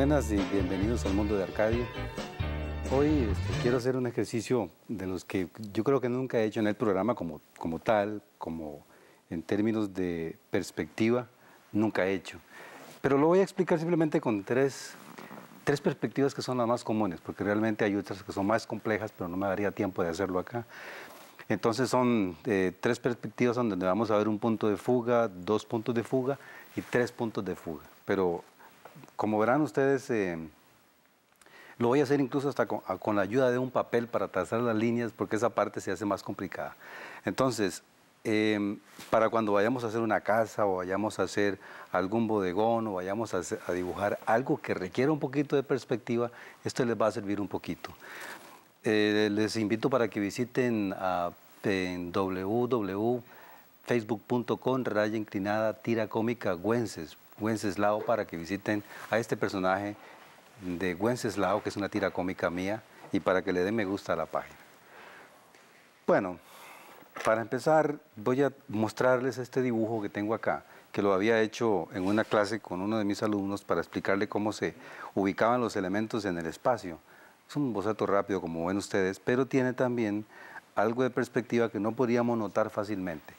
Buenas y bienvenidos al mundo de Arcadio. Hoy quiero hacer un ejercicio de los que yo creo que nunca he hecho en el programa como tal, como en términos de perspectiva, nunca he hecho. Pero lo voy a explicar simplemente con tres perspectivas que son las más comunes, porque realmente hay otras que son más complejas, pero no me daría tiempo de hacerlo acá. Entonces son tres perspectivas donde vamos a ver un punto de fuga, dos puntos de fuga y tres puntos de fuga. Pero como verán ustedes, lo voy a hacer incluso hasta con la ayuda de un papel para trazar las líneas, porque esa parte se hace más complicada. Entonces, para cuando vayamos a hacer una casa o vayamos a hacer algún bodegón o vayamos a dibujar algo que requiera un poquito de perspectiva, esto les va a servir un poquito. Les invito para que visiten en www.facebook.com/tira cómica Wenceslao, para que visiten a este personaje de Wenceslao, que es una tira cómica mía, y para que le den me gusta a la página. Bueno, para empezar voy a mostrarles este dibujo que tengo acá, que lo había hecho en una clase con uno de mis alumnos para explicarle cómo se ubicaban los elementos en el espacio. Es un boceto rápido, como ven ustedes, pero tiene también algo de perspectiva que no podríamos notar fácilmente.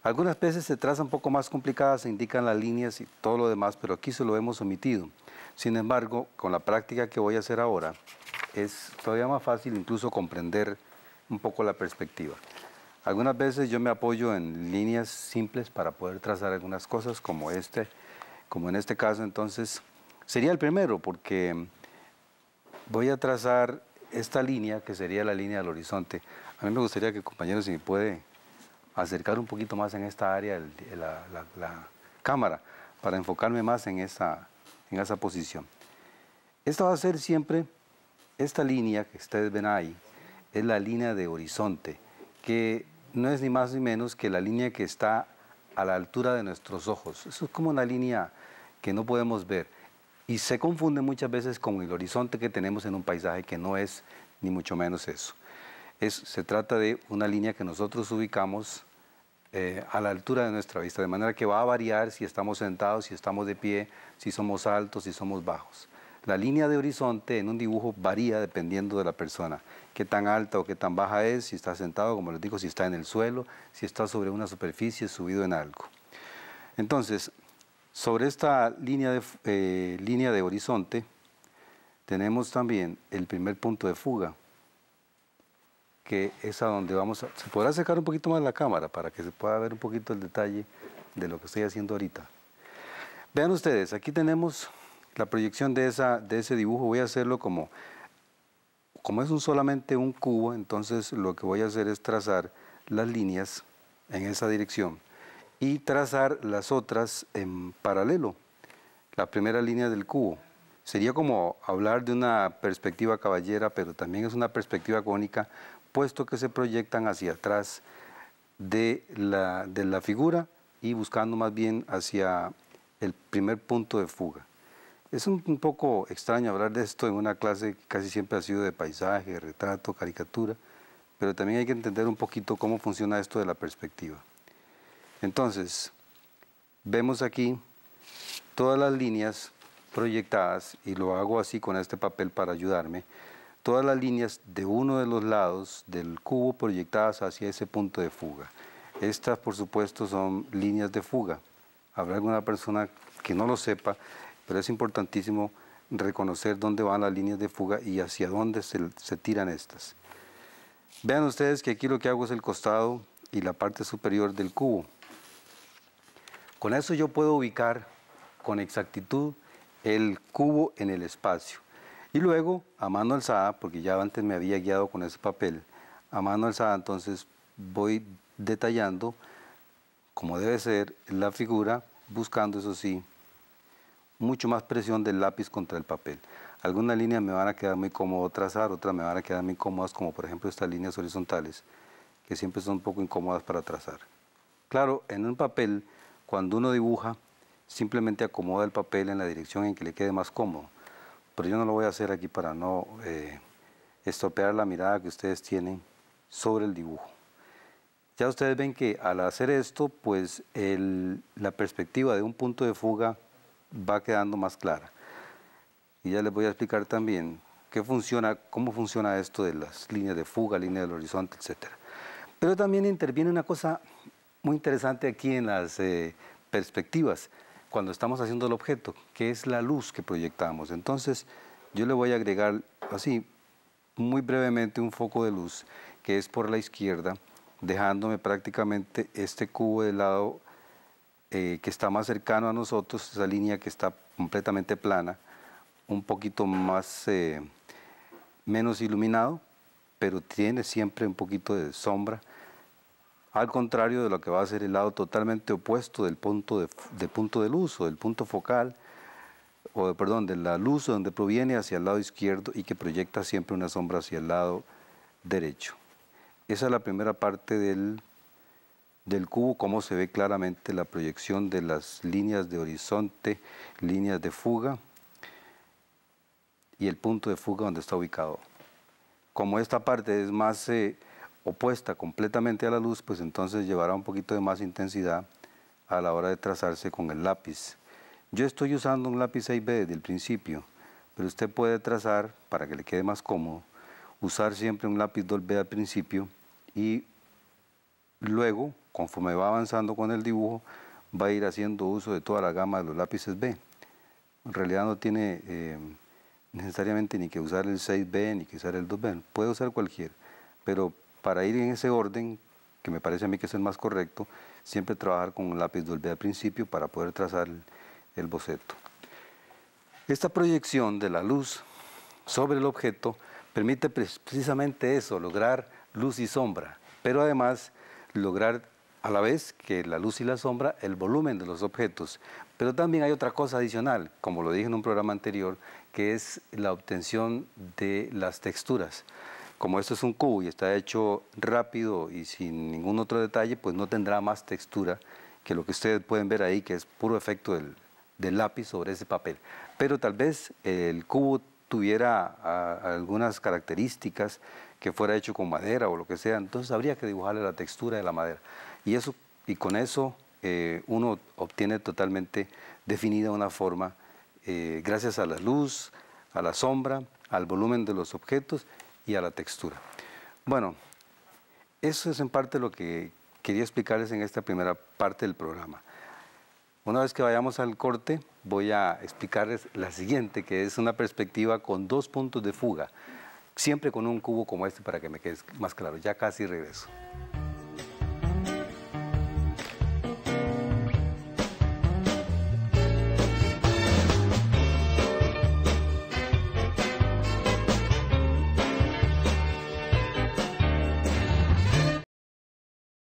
Algunas veces se traza un poco más complicada, se indican las líneas y todo lo demás, pero aquí se lo hemos omitido. Sin embargo, con la práctica que voy a hacer ahora, es todavía más fácil incluso comprender un poco la perspectiva. Algunas veces yo me apoyo en líneas simples para poder trazar algunas cosas, como en este caso. Entonces, sería el primero, porque voy a trazar esta línea, que sería la línea del horizonte. A mí me gustaría que, compañeros, si me puede acercar un poquito más en esta área la cámara, para enfocarme más en esa posición. Esta va a ser siempre, esta línea que ustedes ven ahí, es la línea de horizonte, que no es ni más ni menos que la línea que está a la altura de nuestros ojos. Eso es como una línea que no podemos ver. Y se confunde muchas veces con el horizonte que tenemos en un paisaje, que no es ni mucho menos eso. Se trata de una línea que nosotros ubicamos a la altura de nuestra vista, de manera que va a variar si estamos sentados, si estamos de pie, si somos altos, si somos bajos. La línea de horizonte en un dibujo varía dependiendo de la persona, qué tan alta o qué tan baja es, si está sentado, como les digo, si está en el suelo, si está sobre una superficie, subido en algo. Entonces, sobre esta línea de horizonte, tenemos también el primer punto de fuga, que es a donde vamos a... ¿Se podrá acercar un poquito más la cámara para que se pueda ver un poquito el detalle de lo que estoy haciendo ahorita? Vean ustedes, aquí tenemos la proyección de ese dibujo. Voy a hacerlo como es solamente un cubo, entonces lo que voy a hacer es trazar las líneas en esa dirección y trazar las otras en paralelo. La primera línea del cubo sería como hablar de una perspectiva caballera, pero también es una perspectiva cónica, puesto que se proyectan hacia atrás de la figura y buscando más bien hacia el primer punto de fuga. Es un poco extraño hablar de esto en una clase que casi siempre ha sido de paisaje, retrato, caricatura, pero también hay que entender un poquito cómo funciona esto de la perspectiva. Entonces, vemos aquí todas las líneas proyectadas, y lo hago así con este papel para ayudarme, todas las líneas de uno de los lados del cubo proyectadas hacia ese punto de fuga. Estas, por supuesto, son líneas de fuga. Habrá alguna persona que no lo sepa, pero es importantísimo reconocer dónde van las líneas de fuga y hacia dónde se tiran estas. Vean ustedes que aquí lo que hago es el costado y la parte superior del cubo. Con eso yo puedo ubicar con exactitud el cubo en el espacio. Y luego, a mano alzada, porque ya antes me había guiado con ese papel, a mano alzada entonces voy detallando, como debe ser, la figura, buscando, eso sí, mucho más presión del lápiz contra el papel. Algunas líneas me van a quedar muy cómodo trazar, otras me van a quedar muy cómodas, como por ejemplo estas líneas horizontales, que siempre son un poco incómodas para trazar. Claro, en un papel, cuando uno dibuja, simplemente acomoda el papel en la dirección en que le quede más cómodo. Pero yo no lo voy a hacer aquí para no estropear la mirada que ustedes tienen sobre el dibujo. Ya ustedes ven que al hacer esto, pues la perspectiva de un punto de fuga va quedando más clara. y ya les voy a explicar también cómo funciona esto de las líneas de fuga, líneas del horizonte, etc. Pero también interviene una cosa muy interesante aquí en las perspectivas, cuando estamos haciendo el objeto, que es la luz que proyectamos. Entonces, yo le voy a agregar así, muy brevemente, un foco de luz que es por la izquierda, dejándome prácticamente este cubo de lado que está más cercano a nosotros, esa línea que está completamente plana, un poquito más, menos iluminado, pero tiene siempre un poquito de sombra, al contrario de lo que va a ser el lado totalmente opuesto del punto de luz o del punto focal, perdón, de la luz donde proviene hacia el lado izquierdo y que proyecta siempre una sombra hacia el lado derecho. Esa es la primera parte del cubo, cómo se ve claramente la proyección de las líneas de horizonte, líneas de fuga y el punto de fuga donde está ubicado. Como esta parte es más opuesta completamente a la luz, pues entonces llevará un poquito de más intensidad a la hora de trazarse con el lápiz. Yo estoy usando un lápiz 6B desde el principio, pero usted puede trazar, para que le quede más cómodo, usar siempre un lápiz 2B al principio y luego, conforme va avanzando con el dibujo, va a ir haciendo uso de toda la gama de los lápices B. En realidad no tiene necesariamente ni que usar el 6B ni que usar el 2B, puede usar cualquiera, pero para ir en ese orden, que me parece a mí que es el más correcto, siempre trabajar con un lápiz 2B al principio para poder trazar el boceto. Esta proyección de la luz sobre el objeto permite precisamente eso, lograr luz y sombra, pero además lograr a la vez que la luz y la sombra, el volumen de los objetos. Pero también hay otra cosa adicional, como lo dije en un programa anterior, que es la obtención de las texturas. Como esto es un cubo y está hecho rápido y sin ningún otro detalle, pues no tendrá más textura que lo que ustedes pueden ver ahí, que es puro efecto del lápiz sobre ese papel. Pero tal vez el cubo tuviera algunas características, que fuera hecho con madera o lo que sea, entonces habría que dibujarle la textura de la madera. Y con eso uno obtiene totalmente definida una forma, gracias a la luz, a la sombra, al volumen de los objetos y a la textura. Bueno, eso es en parte lo que quería explicarles en esta primera parte del programa. Una vez que vayamos al corte, voy a explicarles la siguiente, que es una perspectiva con 2 puntos de fuga, siempre con un cubo como este para que me quede más claro. Ya casi regreso.